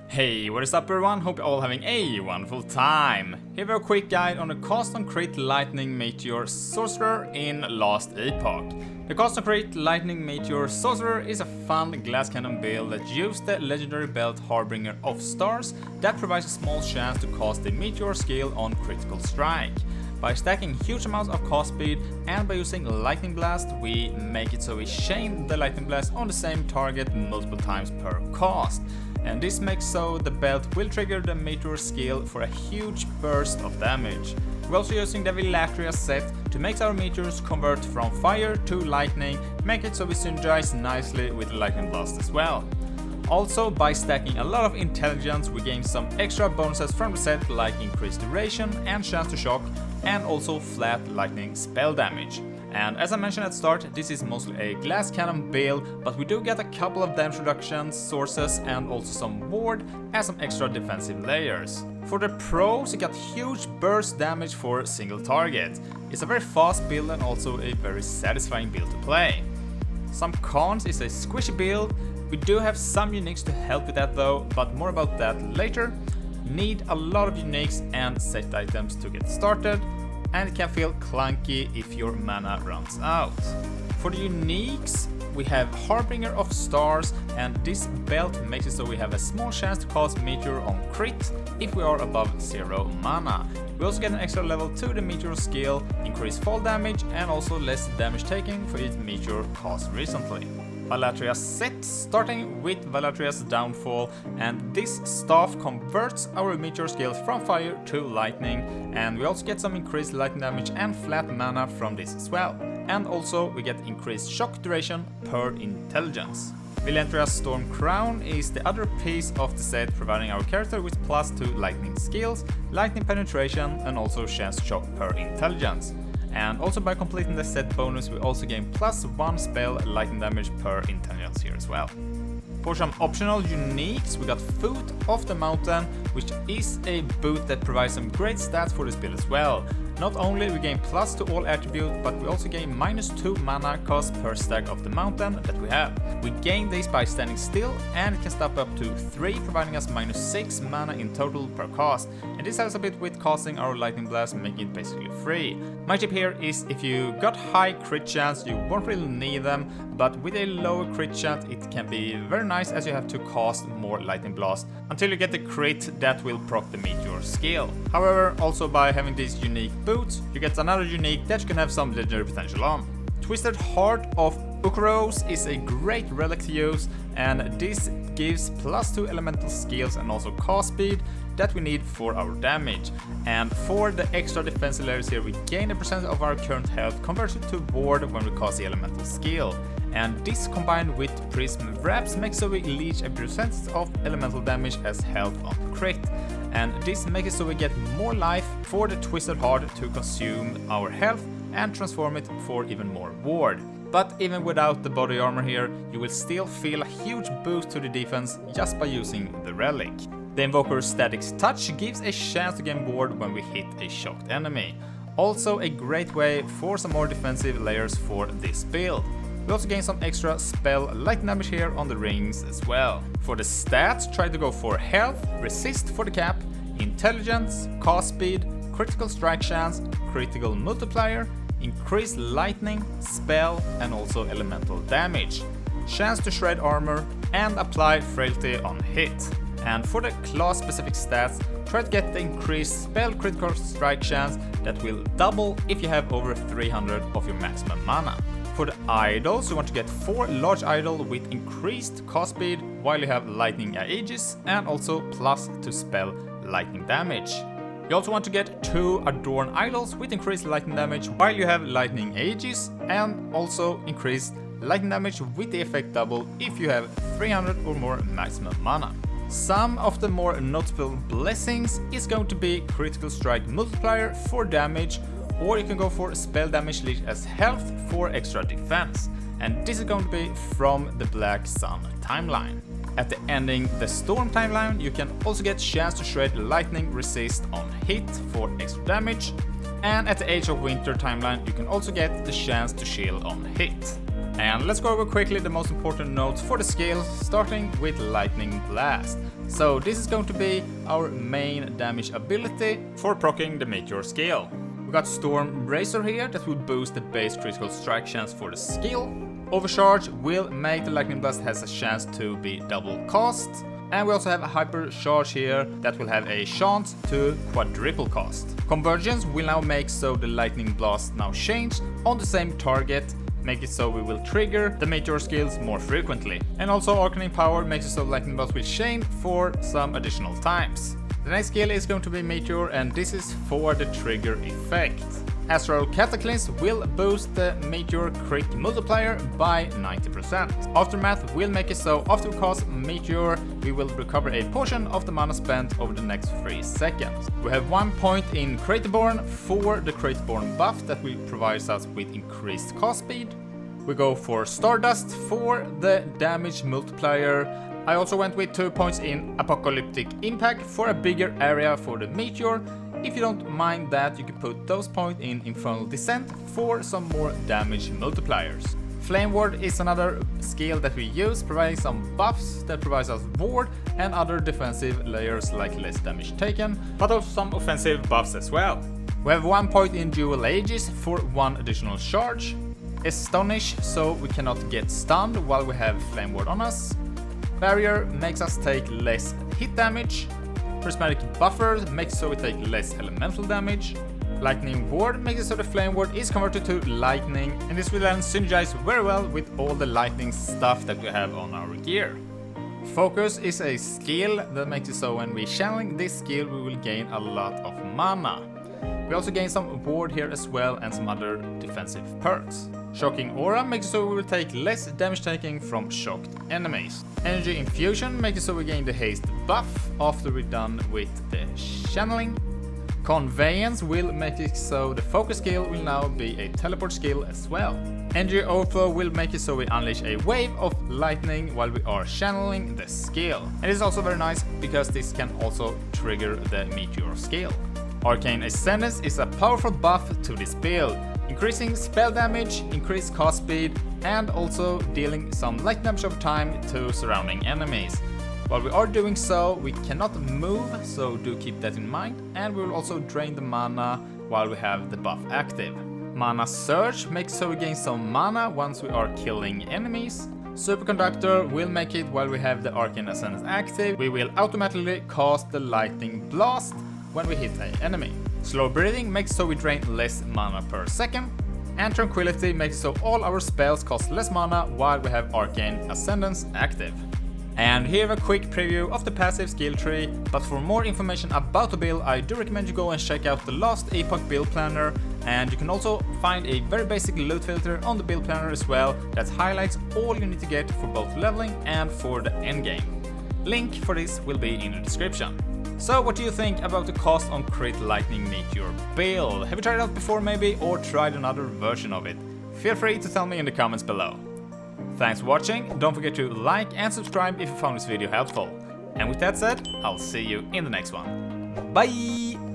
Hey, what is up everyone? Hope you're all having a wonderful time. Here we have a quick guide on the cast on crit lightning Meteor Sorcerer in last Epoch. The cast on crit lightning Meteor Sorcerer is a fun glass cannon build that uses the legendary belt Harbinger of Stars that provides a small chance to cast the Meteor skill on critical strike. By stacking huge amounts of cast speed and by using Lightning Blast, we make it so we chain the Lightning Blast on the same target multiple times per cast. And this makes so the belt will trigger the Meteor skill for a huge burst of damage. We're also using the Vilatria set to make our meteors convert from fire to lightning, make it so we synergize nicely with the Lightning Blast as well. Also, by stacking a lot of intelligence, we gain some extra bonuses from the set like increased duration and chance to shock, and also flat lightning spell damage. And as I mentioned at the start, this is mostly a glass cannon build, but we do get a couple of damage reduction sources and also some ward and some extra defensive layers. For the pros, you get huge burst damage for single target. It's a very fast build and also a very satisfying build to play. Some cons is a squishy build. We do have some uniques to help with that though, but more about that later. Need a lot of uniques and set items to get started, and it can feel clunky if your mana runs out. For the uniques, we have Harbinger of Stars, and this belt makes it so we have a small chance to cast Meteor on crit if we are above 0 mana. We also get an extra level to the Meteor skill, increased fall damage and also less damage taken for each Meteor cast recently. Vilatria set, starting with Vilatria's Downfall, and this staff converts our Meteor skill from fire to lightning, and we also get some increased lightning damage and flat mana from this as well. And also we get increased shock duration per intelligence. Vilatria's Storm Crown is the other piece of the set, providing our character with +2 lightning skills, lightning penetration and also chance shock per intelligence. And also by completing the set bonus we also gain +1 spell lightning damage per intelligence here as well. For some optional uniques, we got Foot of the Mountain, which is a boot that provides some great stats for this build as well. Not only we gain plus to all attributes, but we also gain -2 mana cost per stack of the mountain that we have. We gain this by standing still, and it can step up to 3, providing us -6 mana in total per cast. And this helps a bit with casting our Lightning Blast, making it basically free. My tip here is if you got high crit chance, you won't really need them, but with a lower crit chance it can be very nice as you have to cast more Lightning Blast until you get the crit that will proc the Meteor skill. However, also by having these unique boots, you get another unique that you can have some legendary potential on. Twisted Heart of Ukeros is a great relic to use, and this gives +2 elemental skills and also cast speed that we need for our damage. And for the extra defensive layers here, we gain a percent of our current health converted to ward when we cast the elemental skill. And this combined with Prism Wraps makes so we leech a percent of elemental damage as health on crit. And this makes it so we get more life for the Twisted Heart to consume our health and transform it for even more ward. But even without the body armor here, you will still feel a huge boost to the defense just by using the relic. The Invoker's Static Touch gives a chance to gain ward when we hit a shocked enemy. Also a great way for some more defensive layers for this build. We also gain some extra spell lightning damage here on the rings as well. For the stats, try to go for health, resist for the cap, intelligence, cast speed, critical strike chance, critical multiplier, increased lightning, spell and also elemental damage, chance to shred armor and apply frailty on hit. And for the class specific stats, try to get the increased spell critical strike chance that will double if you have over 300 of your maximum mana. For the idols, you want to get 4 large idol with increased cast speed while you have lightning Aegis and also plus to spell lightning damage. You also want to get 2 Adorn idols with increased lightning damage while you have lightning Aegis, and also increased lightning damage with the effect double if you have 300 or more maximum mana. Some of the more notable blessings is going to be critical strike multiplier for damage, or you can go for spell damage leech as health for extra defense. And this is going to be from the Black Sun timeline. At the ending the Storm timeline, you can also get chance to shred lightning resist on hit for extra damage. And at the Age of Winter timeline, you can also get the chance to shield on hit. And let's go over quickly the most important notes for the skill, starting with Lightning Blast. So this is going to be our main damage ability for proccing the Meteor skill. We got Storm Razor here that will boost the base critical strike chance for the skill. Overcharge will make the Lightning Blast has a chance to be double cost. And we also have a Hyper Charge here that will have a chance to quadruple cost. Convergence will now make so the Lightning Blast now change on the same target, make it so we will trigger the Meteor skills more frequently. And also Arcane Power makes it so Lightning Blast will chain for some additional times. The next skill is going to be Meteor, and this is for the trigger effect. Astral Cataclysm will boost the Meteor crit multiplier by 90%. Aftermath will make it so after we cast Meteor, we will recover a portion of the mana spent over the next 3 seconds. We have 1 point in Craterborn for the Craterborn buff that will provide us with increased cast speed. We go for Stardust for the damage multiplier. I also went with 2 points in Apocalyptic Impact for a bigger area for the Meteor. If you don't mind that, you can put those points in Infernal Descent for some more damage multipliers. Flame Ward is another skill that we use, providing some buffs that provides us ward and other defensive layers like less damage taken, but also some offensive buffs as well. We have 1 point in Dual Aegis for 1 additional charge. Astonish, so we cannot get stunned while we have Flame Ward on us. Barrier makes us take less hit damage. Prismatic Buffer makes so we take less elemental damage. Lightning Ward makes it so the Flame Ward is converted to lightning, and this will then synergize very well with all the lightning stuff that we have on our gear. Focus is a skill that makes it so when we channeling this skill we will gain a lot of mana. We also gain some ward here as well and some other defensive perks. Shocking Aura makes it so we will take less damage taking from shocked enemies. Energy Infusion makes it so we gain the haste buff after we're done with the channeling. Conveyance will make it so the focus skill will now be a teleport skill as well. Energy Overflow will make it so we unleash a wave of lightning while we are channeling the skill. And it's also very nice because this can also trigger the Meteor skill. Arcane Ascendance is a powerful buff to this build, increasing spell damage, increased cast speed, and also dealing some light damage over time to surrounding enemies. While we are doing so, we cannot move, so do keep that in mind, and we will also drain the mana while we have the buff active. Mana Surge makes so we gain some mana once we are killing enemies. Superconductor will make it while we have the Arcane Ascendance active, we will automatically cast the Lightning Blast when we hit an enemy. Slow Breathing makes so we drain less mana per second, and Tranquility makes so all our spells cost less mana while we have Arcane Ascendance active. And here a quick preview of the passive skill tree, but for more information about the build I do recommend you go and check out the last Epoch build planner, and you can also find a very basic loot filter on the build planner as well that highlights all you need to get for both leveling and for the endgame. Link for this will be in the description. So what do you think about the cost on Crit Lightning Meteor build? Have you tried it out before maybe, or tried another version of it? Feel free to tell me in the comments below. Thanks for watching, don't forget to like and subscribe if you found this video helpful. And with that said, I'll see you in the next one. Bye!